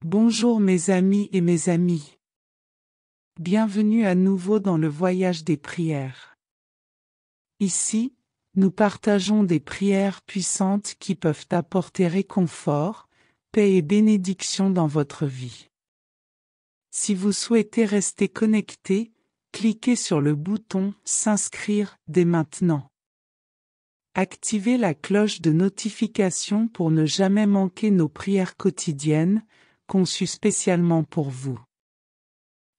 Bonjour mes amis et mes amies. Bienvenue à nouveau dans le voyage des prières. Ici, nous partageons des prières puissantes qui peuvent apporter réconfort, paix et bénédiction dans votre vie. Si vous souhaitez rester connecté, cliquez sur le bouton « S'inscrire » dès maintenant. Activez la cloche de notification pour ne jamais manquer nos prières quotidiennes, conçues spécialement pour vous.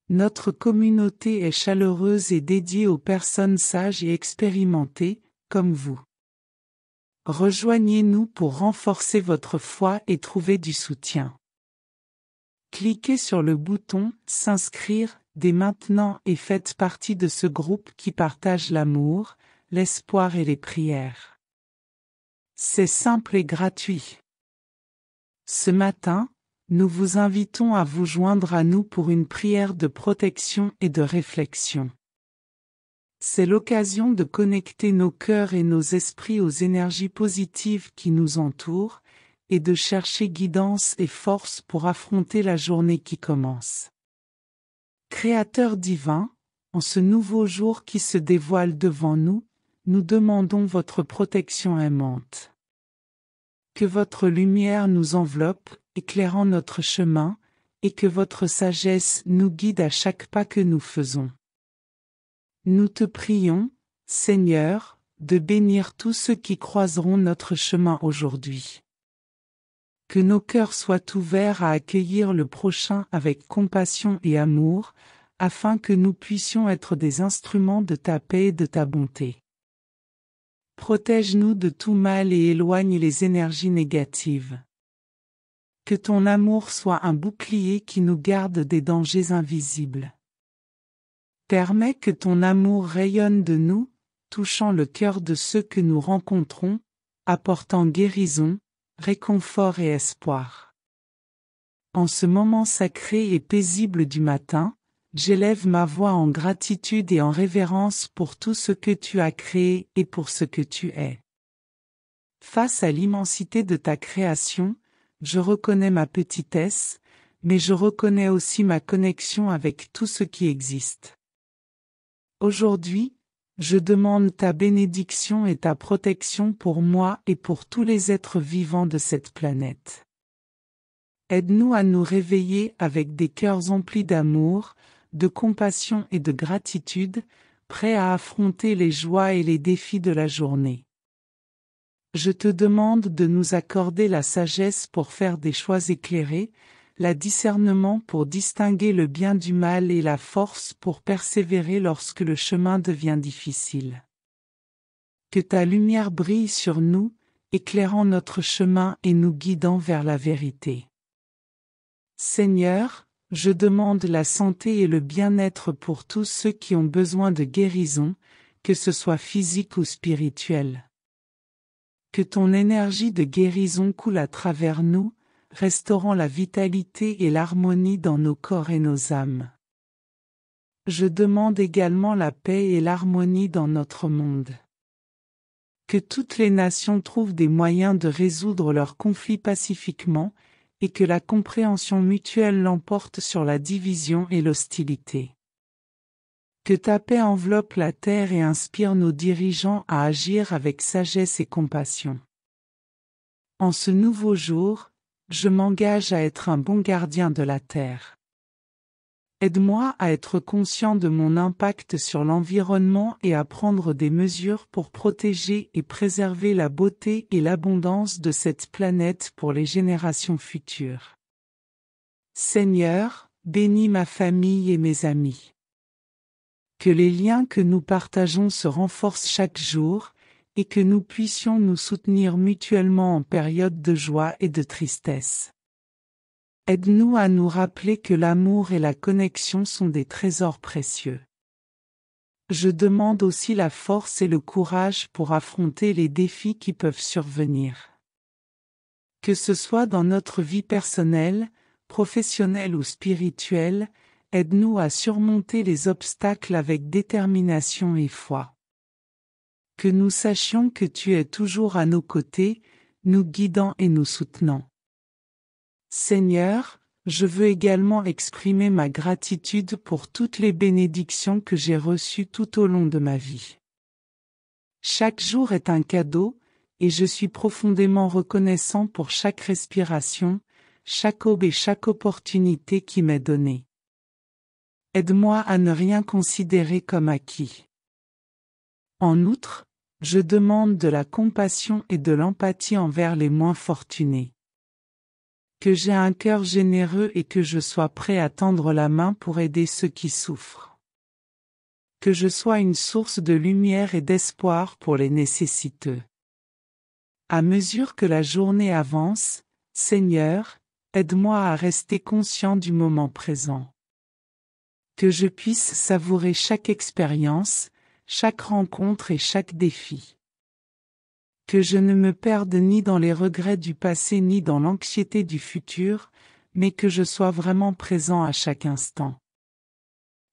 Notre communauté est chaleureuse et dédiée aux personnes sages et expérimentées, comme vous. Rejoignez-nous pour renforcer votre foi et trouver du soutien. Cliquez sur le bouton « S'inscrire » dès maintenant et faites partie de ce groupe qui partage l'amour, l'espoir et les prières. C'est simple et gratuit. Ce matin, nous vous invitons à vous joindre à nous pour une prière de protection et de réflexion. C'est l'occasion de connecter nos cœurs et nos esprits aux énergies positives qui nous entourent, et de chercher guidance et force pour affronter la journée qui commence. Créateur divin, en ce nouveau jour qui se dévoile devant nous, nous demandons votre protection aimante. Que votre lumière nous enveloppe, éclairant notre chemin, et que votre sagesse nous guide à chaque pas que nous faisons. Nous te prions, Seigneur, de bénir tous ceux qui croiseront notre chemin aujourd'hui. Que nos cœurs soient ouverts à accueillir le prochain avec compassion et amour, afin que nous puissions être des instruments de ta paix et de ta bonté. Protège-nous de tout mal et éloigne les énergies négatives. Que ton amour soit un bouclier qui nous garde des dangers invisibles. Permets que ton amour rayonne de nous, touchant le cœur de ceux que nous rencontrons, apportant guérison, réconfort et espoir. En ce moment sacré et paisible du matin, j'élève ma voix en gratitude et en révérence pour tout ce que tu as créé et pour ce que tu es. Face à l'immensité de ta création, je reconnais ma petitesse, mais je reconnais aussi ma connexion avec tout ce qui existe. Aujourd'hui, je demande ta bénédiction et ta protection pour moi et pour tous les êtres vivants de cette planète. Aide-nous à nous réveiller avec des cœurs emplis d'amour, de compassion et de gratitude, prêts à affronter les joies et les défis de la journée. Je te demande de nous accorder la sagesse pour faire des choix éclairés, le discernement pour distinguer le bien du mal et la force pour persévérer lorsque le chemin devient difficile. Que ta lumière brille sur nous, éclairant notre chemin et nous guidant vers la vérité. Seigneur, je demande la santé et le bien-être pour tous ceux qui ont besoin de guérison, que ce soit physique ou spirituel. Que ton énergie de guérison coule à travers nous, restaurant la vitalité et l'harmonie dans nos corps et nos âmes. Je demande également la paix et l'harmonie dans notre monde. Que toutes les nations trouvent des moyens de résoudre leurs conflits pacifiquement, et que la compréhension mutuelle l'emporte sur la division et l'hostilité. Que ta paix enveloppe la terre et inspire nos dirigeants à agir avec sagesse et compassion. En ce nouveau jour, je m'engage à être un bon gardien de la terre. Aide-moi à être conscient de mon impact sur l'environnement et à prendre des mesures pour protéger et préserver la beauté et l'abondance de cette planète pour les générations futures. Seigneur, bénis ma famille et mes amis. Que les liens que nous partageons se renforcent chaque jour, et que nous puissions nous soutenir mutuellement en période de joie et de tristesse. Aide-nous à nous rappeler que l'amour et la connexion sont des trésors précieux. Je demande aussi la force et le courage pour affronter les défis qui peuvent survenir. Que ce soit dans notre vie personnelle, professionnelle ou spirituelle, aide-nous à surmonter les obstacles avec détermination et foi. Que nous sachions que tu es toujours à nos côtés, nous guidant et nous soutenant. Seigneur, Je veux également exprimer ma gratitude pour toutes les bénédictions que j'ai reçues tout au long de ma vie. Chaque jour est un cadeau, et je suis profondément reconnaissant pour chaque respiration, chaque aube et chaque opportunité qui m'est donnée. Aide-moi à ne rien considérer comme acquis. En outre, je demande de la compassion et de l'empathie envers les moins fortunés. Que j'ai un cœur généreux et que je sois prêt à tendre la main pour aider ceux qui souffrent. Que je sois une source de lumière et d'espoir pour les nécessiteux. À mesure que la journée avance, Seigneur, aide-moi à rester conscient du moment présent. Que je puisse savourer chaque expérience, chaque rencontre et chaque défi. Que je ne me perde ni dans les regrets du passé ni dans l'anxiété du futur, mais que je sois vraiment présent à chaque instant.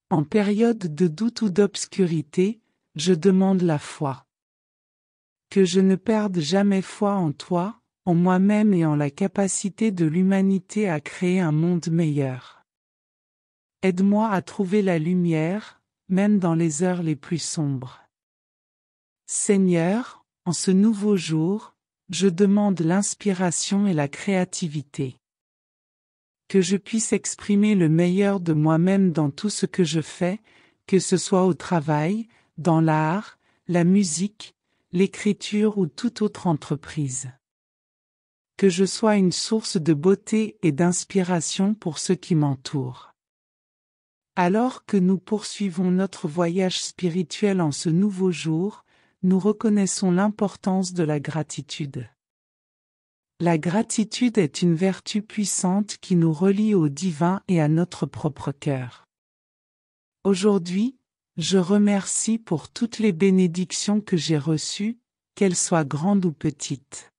En période de doute ou d'obscurité, je demande la foi. Que je ne perde jamais foi en toi, en moi-même et en la capacité de l'humanité à créer un monde meilleur. Aide-moi à trouver la lumière, même dans les heures les plus sombres. Seigneur, en ce nouveau jour, je demande l'inspiration et la créativité. Que je puisse exprimer le meilleur de moi-même dans tout ce que je fais, que ce soit au travail, dans l'art, la musique, l'écriture ou toute autre entreprise. Que je sois une source de beauté et d'inspiration pour ceux qui m'entourent. Alors que nous poursuivons notre voyage spirituel en ce nouveau jour, nous reconnaissons l'importance de la gratitude. La gratitude est une vertu puissante qui nous relie au divin et à notre propre cœur. Aujourd'hui, je remercie pour toutes les bénédictions que j'ai reçues, qu'elles soient grandes ou petites.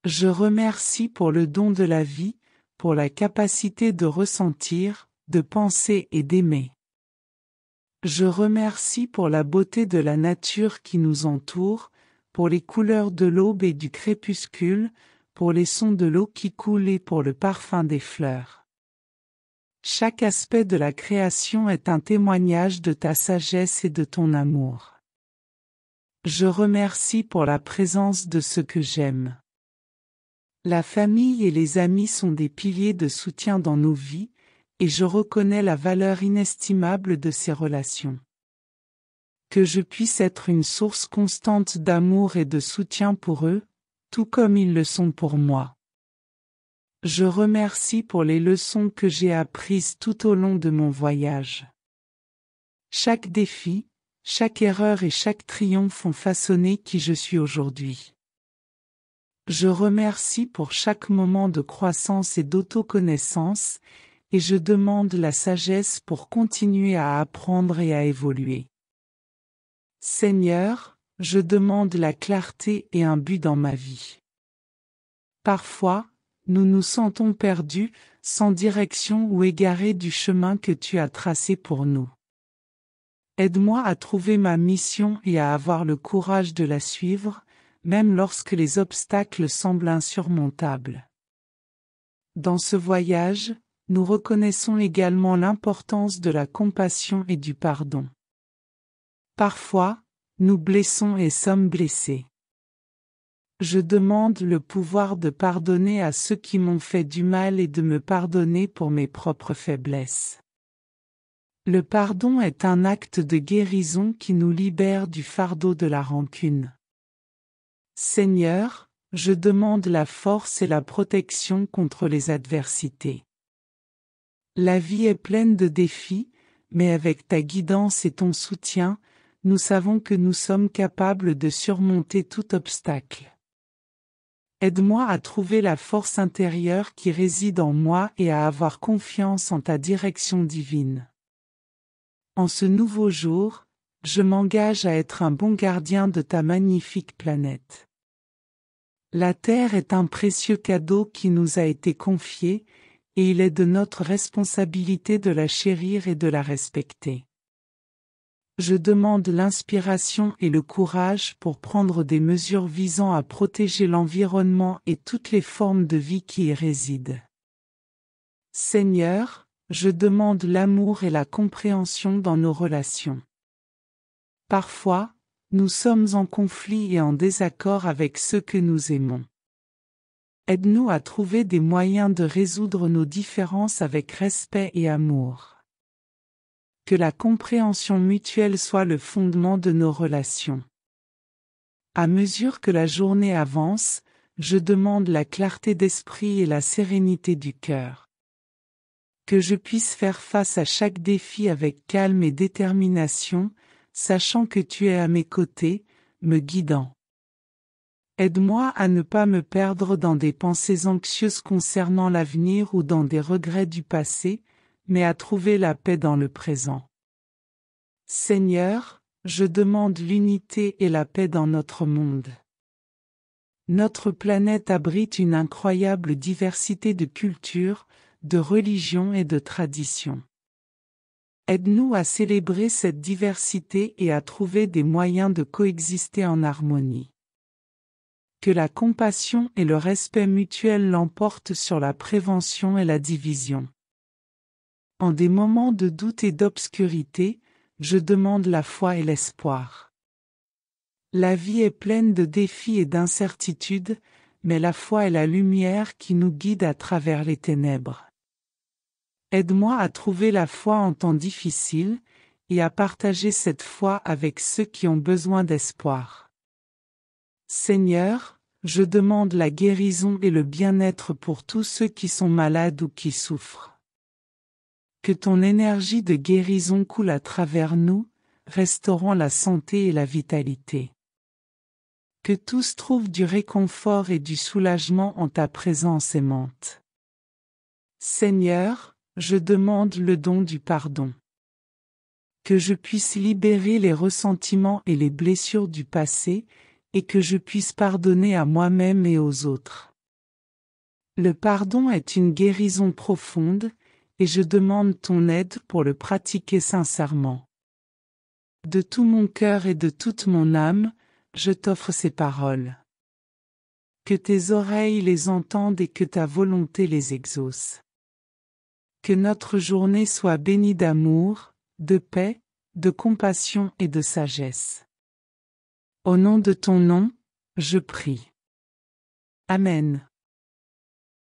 Je remercie pour le don de la vie, pour la capacité de ressentir, de penser et d'aimer. Je remercie pour la beauté de la nature qui nous entoure, pour les couleurs de l'aube et du crépuscule, pour les sons de l'eau qui coule et pour le parfum des fleurs. Chaque aspect de la création est un témoignage de ta sagesse et de ton amour. Je remercie pour la présence de ceux que j'aime. La famille et les amis sont des piliers de soutien dans nos vies, et je reconnais la valeur inestimable de ces relations. Que je puisse être une source constante d'amour et de soutien pour eux, tout comme ils le sont pour moi. Je remercie pour les leçons que j'ai apprises tout au long de mon voyage. Chaque défi, chaque erreur et chaque triomphe ont façonné qui je suis aujourd'hui. Je remercie pour chaque moment de croissance et d'autoconnaissance, et je demande la sagesse pour continuer à apprendre et à évoluer. Seigneur, je demande la clarté et un but dans ma vie. Parfois, nous nous sentons perdus, sans direction ou égarés du chemin que tu as tracé pour nous. Aide-moi à trouver ma mission et à avoir le courage de la suivre, même lorsque les obstacles semblent insurmontables. Dans ce voyage, nous reconnaissons également l'importance de la compassion et du pardon. Parfois, nous blessons et sommes blessés. Je demande le pouvoir de pardonner à ceux qui m'ont fait du mal et de me pardonner pour mes propres faiblesses. Le pardon est un acte de guérison qui nous libère du fardeau de la rancune. Seigneur, je demande la force et la protection contre les adversités. La vie est pleine de défis, mais avec ta guidance et ton soutien, nous savons que nous sommes capables de surmonter tout obstacle. Aide-moi à trouver la force intérieure qui réside en moi et à avoir confiance en ta direction divine. En ce nouveau jour, je m'engage à être un bon gardien de ta magnifique planète. La Terre est un précieux cadeau qui nous a été confié, et il est de notre responsabilité de la chérir et de la respecter. Je demande l'inspiration et le courage pour prendre des mesures visant à protéger l'environnement et toutes les formes de vie qui y résident. Seigneur, je demande l'amour et la compréhension dans nos relations. Parfois, nous sommes en conflit et en désaccord avec ceux que nous aimons. Aide-nous à trouver des moyens de résoudre nos différences avec respect et amour. Que la compréhension mutuelle soit le fondement de nos relations. À mesure que la journée avance, je demande la clarté d'esprit et la sérénité du cœur. Que je puisse faire face à chaque défi avec calme et détermination, sachant que tu es à mes côtés, me guidant. Aide-moi à ne pas me perdre dans des pensées anxieuses concernant l'avenir ou dans des regrets du passé, mais à trouver la paix dans le présent. Seigneur, je demande l'unité et la paix dans notre monde. Notre planète abrite une incroyable diversité de cultures, de religions et de traditions. Aide-nous à célébrer cette diversité et à trouver des moyens de coexister en harmonie. Que la compassion et le respect mutuel l'emportent sur la prévention et la division. En des moments de doute et d'obscurité, je demande la foi et l'espoir. La vie est pleine de défis et d'incertitudes, mais la foi est la lumière qui nous guide à travers les ténèbres. Aide-moi à trouver la foi en temps difficile, et à partager cette foi avec ceux qui ont besoin d'espoir. Seigneur, je demande la guérison et le bien-être pour tous ceux qui sont malades ou qui souffrent. Que ton énergie de guérison coule à travers nous, restaurant la santé et la vitalité. Que tous trouvent du réconfort et du soulagement en ta présence aimante. Seigneur, je demande le don du pardon. Que je puisse libérer les ressentiments et les blessures du passé, et que je puisse pardonner à moi-même et aux autres. Le pardon est une guérison profonde, et je demande ton aide pour le pratiquer sincèrement. De tout mon cœur et de toute mon âme, je t'offre ces paroles. Que tes oreilles les entendent et que ta volonté les exauce. Que notre journée soit bénie d'amour, de paix, de compassion et de sagesse. Au nom de ton nom, je prie. Amen.